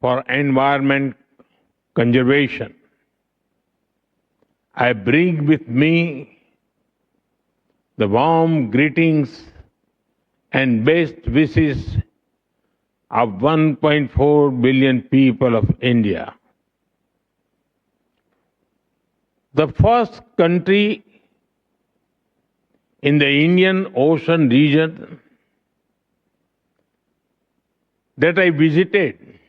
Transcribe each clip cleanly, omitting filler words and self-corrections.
for environment conservation. I bring with me the warm greetings and best wishes of 1.4 billion people of India. The first country in the Indian Ocean region that I visited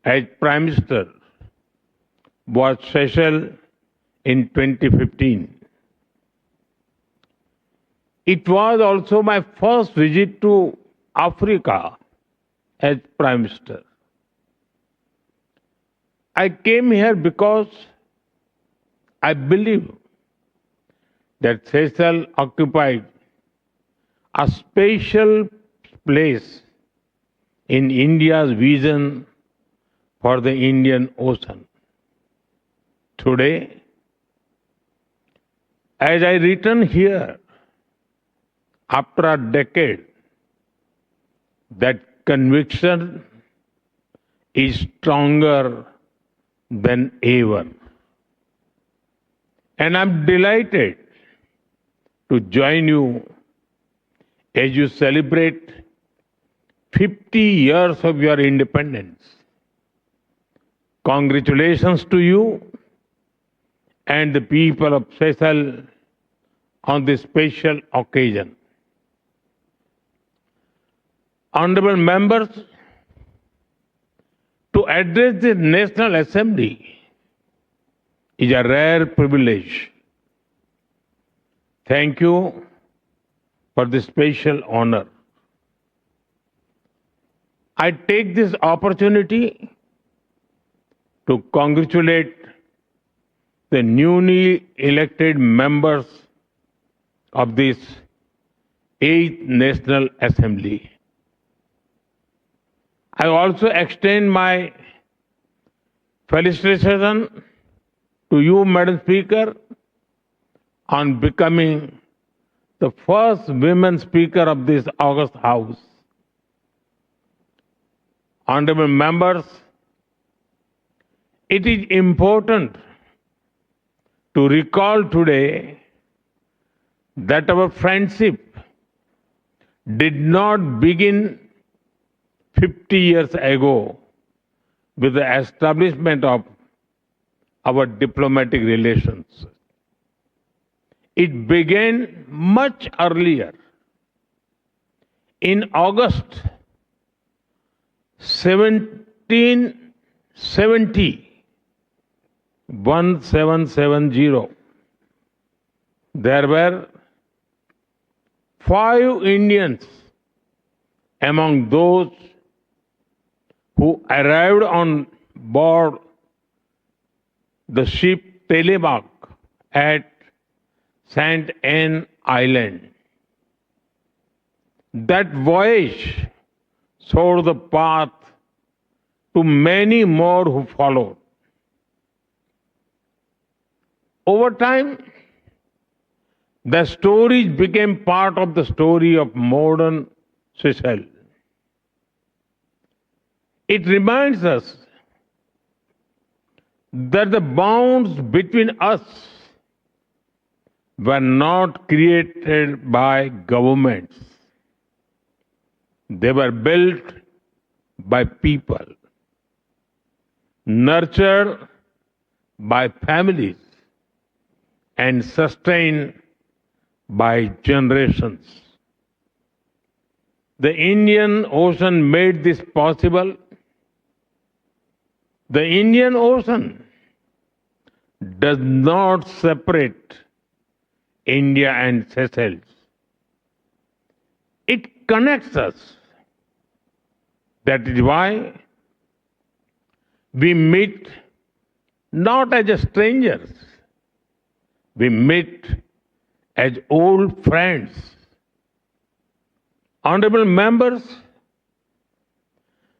as Prime Minister was Seychelles in 2015. It was also my first visit to Africa as Prime Minister. I came here because I believe that Seychelles occupied a special place in India's vision for the Indian Ocean. Today, as I return here after a decade, that conviction is stronger than ever. And I'm delighted to join you as you celebrate 50 years of your independence. Congratulations to you and the people of Seychelles on this special occasion. Honorable members, to address the National Assembly is a rare privilege. Thank you for this special honor. I take this opportunity to congratulate the newly elected members of this 8th National Assembly. I also extend my felicitation to you, Madam Speaker, on becoming the first women Speaker of this August House. Honorable members, it is important to recall today that our friendship did not begin 50 years ago with the establishment of our diplomatic relations. It began much earlier. In August 1770, there were 5 Indians among those who arrived on board the ship Telemark at St. Anne Island. That voyage showed the path to many more who followed. Over time, the stories became part of the story of modern Seychelles. It reminds us that the bonds between us were not created by governments. They were built by people, nurtured by families, and sustained by generations. The Indian Ocean made this possible. The Indian Ocean does not separate India and Seychelles. It connects us. That is why we meet not as strangers. We meet as old friends. Honorable members,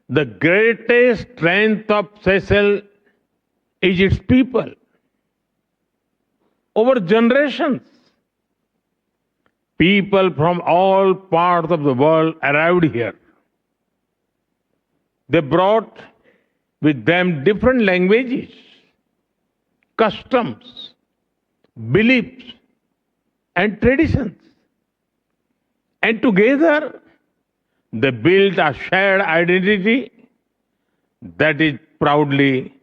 the greatest strength of Seychelles is its people. Over generations, people from all parts of the world arrived here. They brought with them different languages, customs, beliefs, and traditions. And together, they built a shared identity that is proudly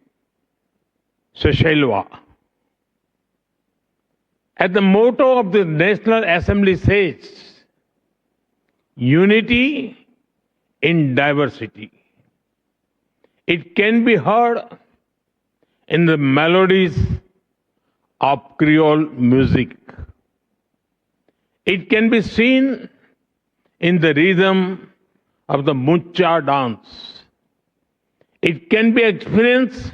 Seychelles. As the motto of the National Assembly says, unity in diversity. It can be heard in the melodies of Creole music. It can be seen in the rhythm of the mucha dance. It can be experienced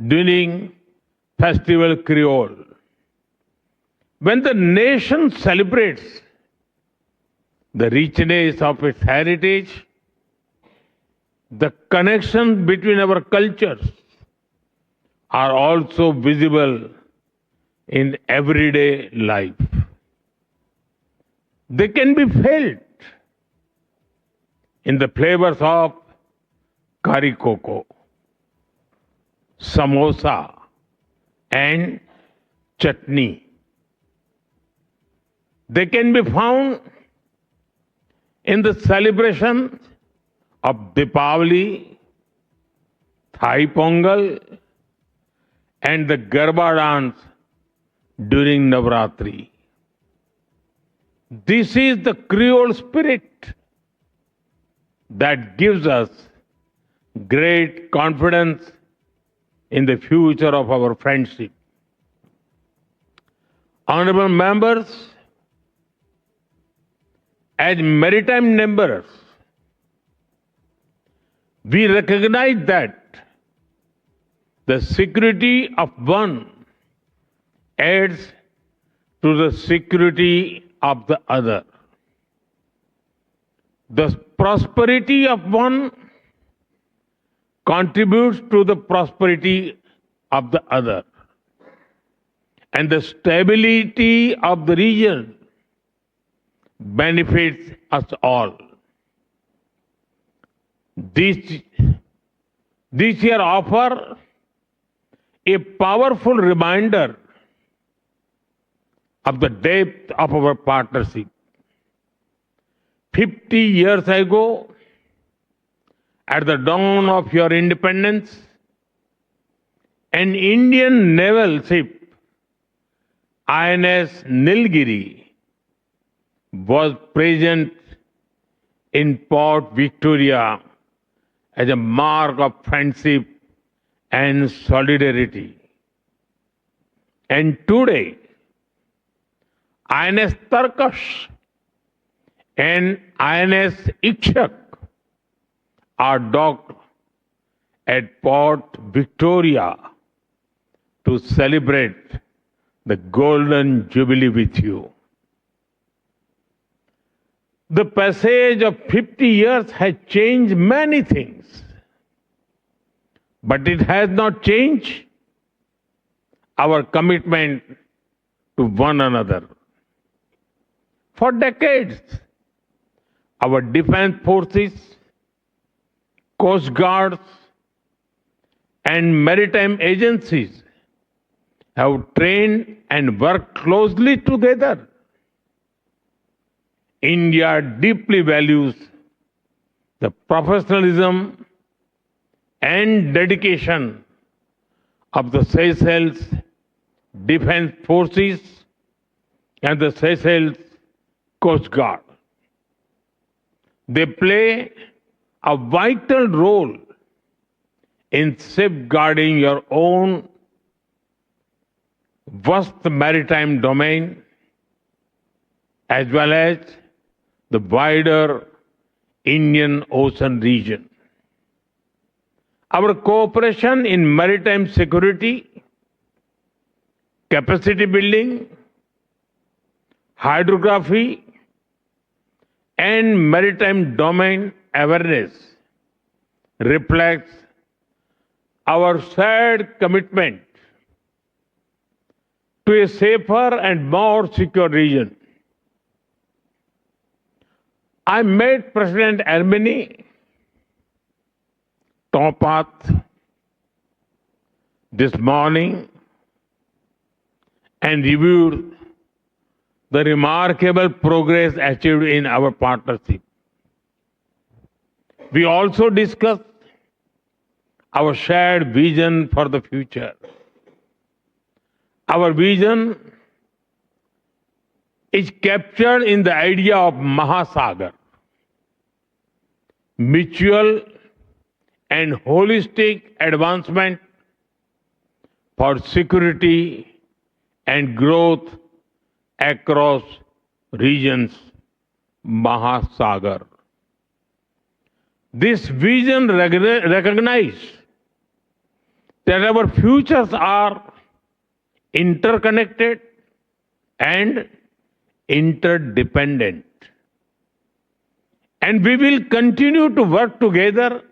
during Festival Creole. When the nation celebrates the richness of its heritage, the connections between our cultures are also visible in everyday life. They can be felt in the flavors of curry cocoa, samosa, and chutney. They can be found in the celebration of Deepavali, Thai Pongal, and the Garba dance during Navratri. This is the Creole spirit that gives us great confidence in the future of our friendship. Honorable members, as maritime members, we recognize that the security of one adds to the security of the other. The prosperity of one contributes to the prosperity of the other. And the stability of the region benefits us all. This year offer a powerful reminder of the depth of our partnership. 50 years ago, at the dawn of your independence, an Indian naval ship, INS Nilgiri, was present in Port Victoria as a mark of friendship and solidarity. And today, INS Tarkash and INS Ikshak are docked at Port Victoria to celebrate the Golden Jubilee with you. The passage of 50 years has changed many things, but it has not changed our commitment to one another. For decades, our defense forces, coast guards, and maritime agencies have trained and worked closely together. India deeply values the professionalism and dedication of the Seychelles Defense Forces and the Seychelles Coast Guard. They play a vital role in safeguarding your own vast maritime domain as well as the wider Indian Ocean region. Our cooperation in maritime security, capacity building, hydrography, and maritime domain awareness reflects our shared commitment to a safer and more secure region. I met President Armeni towpath this morning and reviewed the remarkable progress achieved in our partnership. We also discussed our shared vision for the future. Our vision is captured in the idea of Mahasagar, mutual and holistic advancement for security and growth across regions, Mahasagar. This vision recognizes that our futures are interconnected and interdependent. And we will continue to work together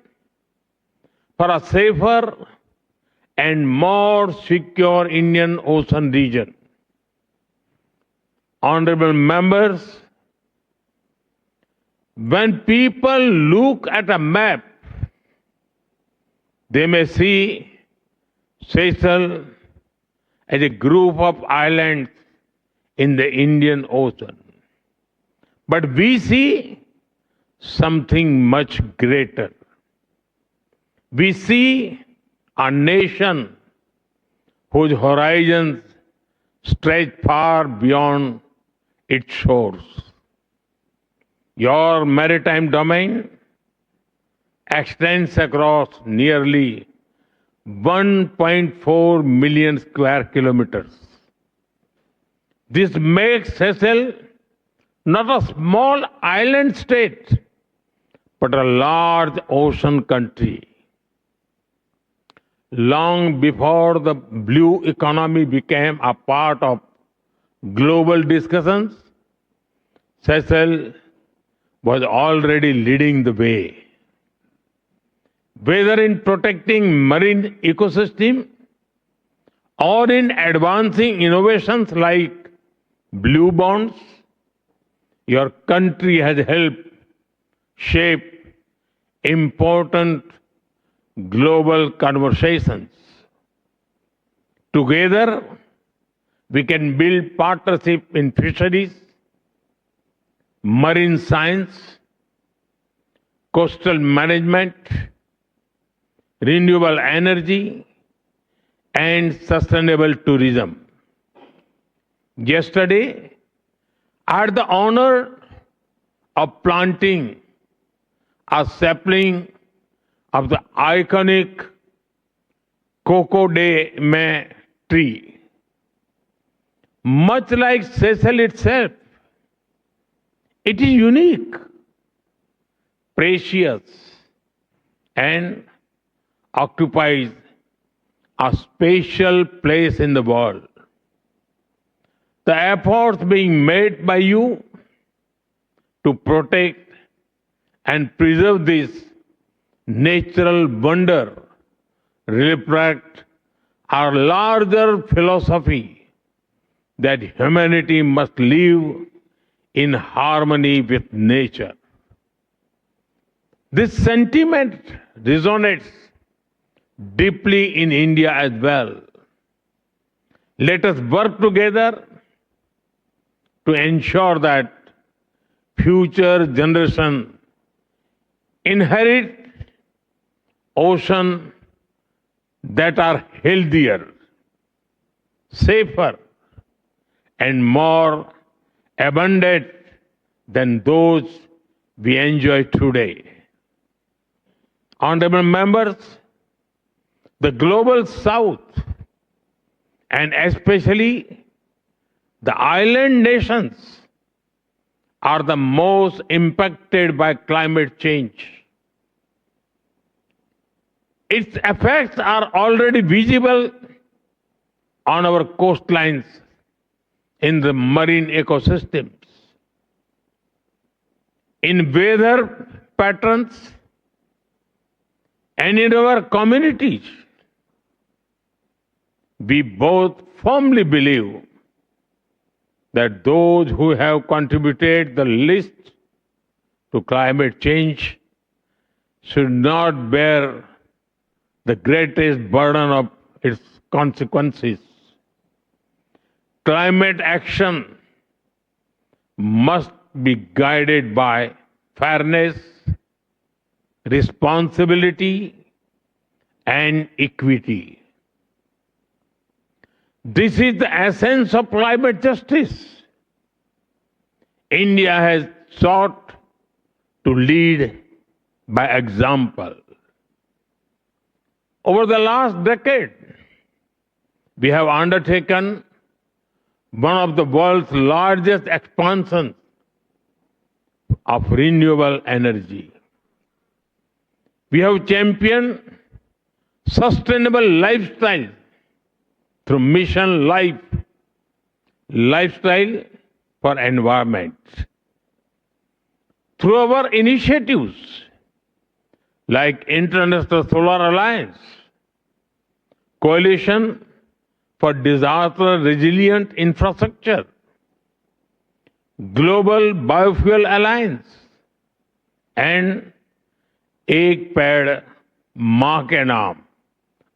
for a safer and more secure Indian Ocean region. Honorable members, when people look at a map, they may see Seychelles as a group of islands in the Indian Ocean. But we see something much greater. We see a nation whose horizons stretch far beyond its shores. Your maritime domain extends across nearly 1.4 million square kilometers. This makes Seychelles not a small island state, but a large ocean country. Long before the blue economy became a part of global discussions, Seychelles was already leading the way. Whether in protecting marine ecosystem or in advancing innovations like blue bonds, your country has helped shape important global conversations. Together, we can build partnership in fisheries, marine science, coastal management, renewable energy, and sustainable tourism. Yesterday, I had the honor of planting a sapling of the iconic Coco de Mai tree. Much like Seychelles itself, it is unique, precious, and occupies a special place in the world. The efforts being made by you to protect and preserve this natural wonder reflect our larger philosophy that humanity must live in harmony with nature. This sentiment resonates deeply in India as well. Let us work together to ensure that future generations inherit oceans that are healthier, safer, and more abundant than those we enjoy today. Honorable members, the global south, and especially the island nations, are the most impacted by climate change. Its effects are already visible on our coastlines, in the marine ecosystems, in weather patterns, and in our communities. We both firmly believe that those who have contributed the least to climate change should not bear the greatest burden of its consequences. Climate action must be guided by fairness, responsibility, and equity. This is the essence of climate justice. India has sought to lead by example. Over the last decade, we have undertaken one of the world's largest expansions of renewable energy. We have championed sustainable lifestyle through Mission Life, Lifestyle for Environment. Through our initiatives like International Solar Alliance, Coalition for Disaster Resilient Infrastructure, Global Biofuel Alliance, and Ek Ped Maa Ke Naam,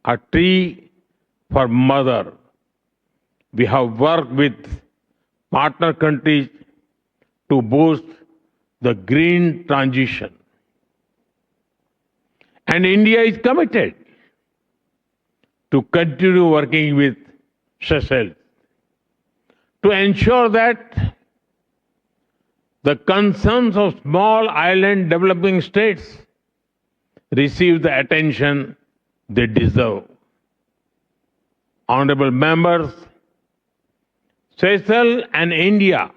a tree for mother. We have worked with partner countries to boost the green transition. And India is committed to continue working with Seychelles to ensure that the concerns of small island developing states receive the attention they deserve. Honorable members, Seychelles and India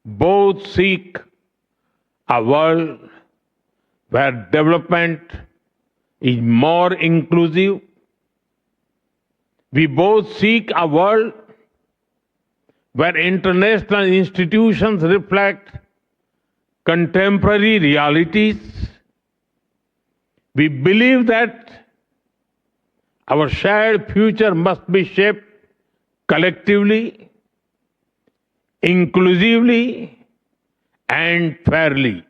both seek a world where development is more inclusive. We both seek a world where international institutions reflect contemporary realities. We believe that our shared future must be shaped collectively, inclusively, and fairly.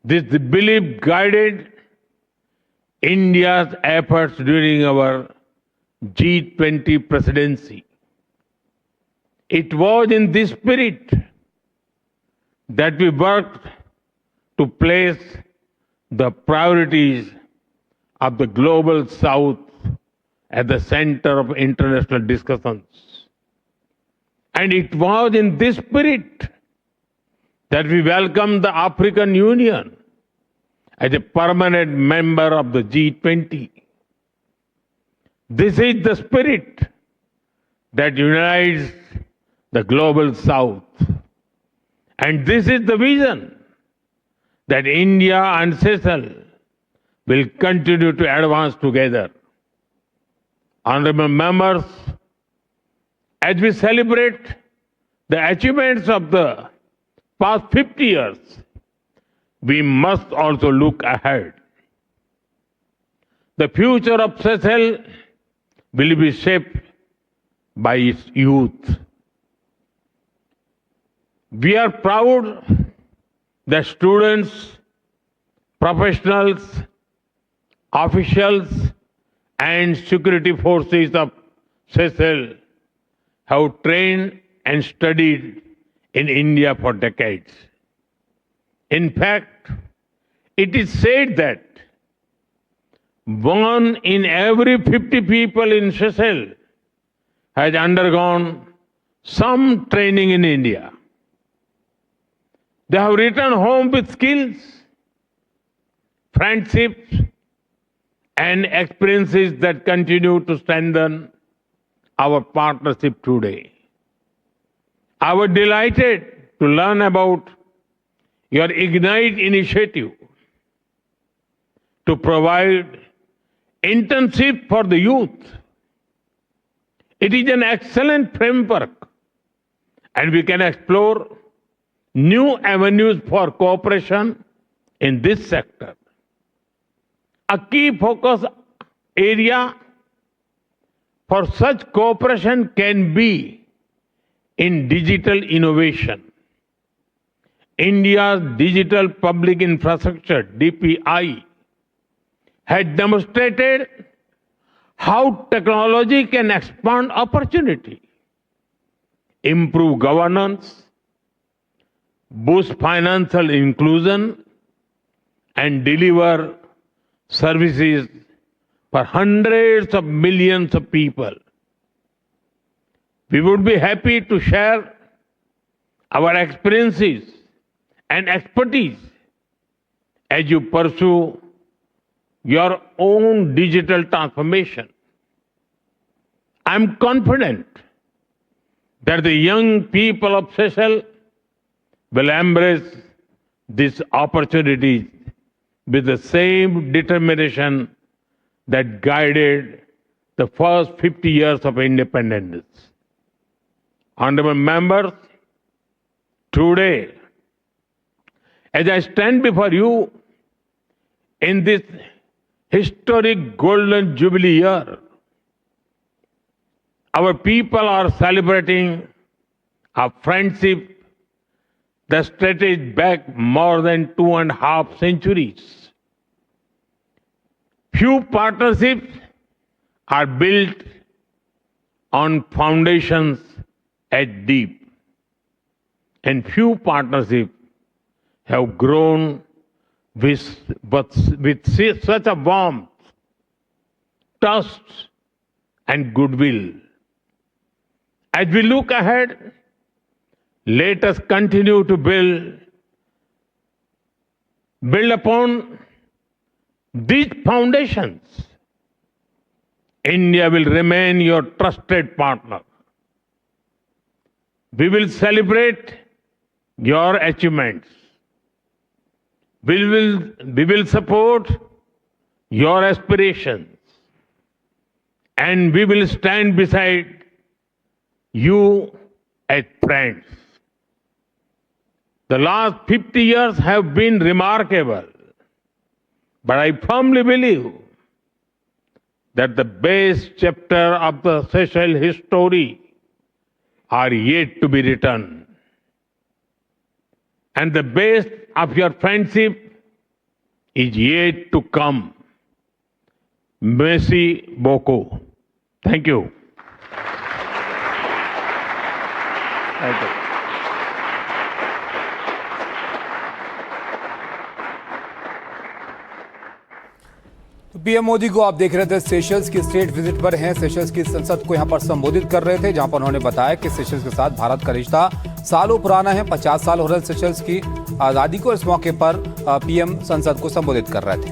This belief guided India's efforts during our G20 presidency. It was in this spirit that we worked to place the priorities of the Global South at the center of international discussions. And it was in this spirit that we welcomed the African Union as a permanent member of the G20. This is the spirit that unites the Global South. And this is the vision that India and Seychelles will continue to advance together. Honorable members, as we celebrate the achievements of the past 50 years, we must also look ahead. The future of Seychelles will be shaped by its youth. We are proud that students, professionals, officials, and security forces of Seychelles have trained and studied in India for decades. In fact, it is said that 1 in every 50 people in Seychelles has undergone some training in India. They have returned home with skills, friendships, and experiences that continue to strengthen our partnership today. I was delighted to learn about your Ignite initiative to provide internship for the youth. It is an excellent framework, and we can explore new avenues for cooperation in this sector. A key focus area for such cooperation can be in digital innovation. India's digital public infrastructure, DPI, had demonstrated how technology can expand opportunity, improve governance, boost financial inclusion, and deliver services for hundreds of millions of people. We would be happy to share our experiences and expertise as you pursue your own digital transformation. I'm confident that the young people of Seychelles will embrace these opportunities with the same determination that guided the first 50 years of independence. Honorable members, today, as I stand before you in this historic Golden Jubilee year, our people are celebrating a friendship that stretches back more than 2.5 centuries. Few partnerships are built on foundations as deep, and few partnerships have grown with such a warmth, trust, and goodwill. As we look ahead, let us continue to build upon these foundations. India will remain your trusted partner. We will celebrate your achievements. We will support your aspirations, and we will stand beside you as friends. The last 50 years have been remarkable, but I firmly believe that the best chapter of the Seychelles history are yet to be written. And the best of your friendship is yet to come. Merci beaucoup. Thank you. Thank you. तो PM Modi को आप देख रहे थे, Seychelles की state visit पर हैं। Seychelles की संसद को यहां पर संबोधित कर रहे थे, जहां पर उन्होंने बताया कि सेशल्स के साथ भारत का रिश्ता सालों पुराना है। 50 साल हो रहे हैं सेशल्स की आज़ादी को। इस मौके पर पीएम संसद को संबोधित कर रहे थे।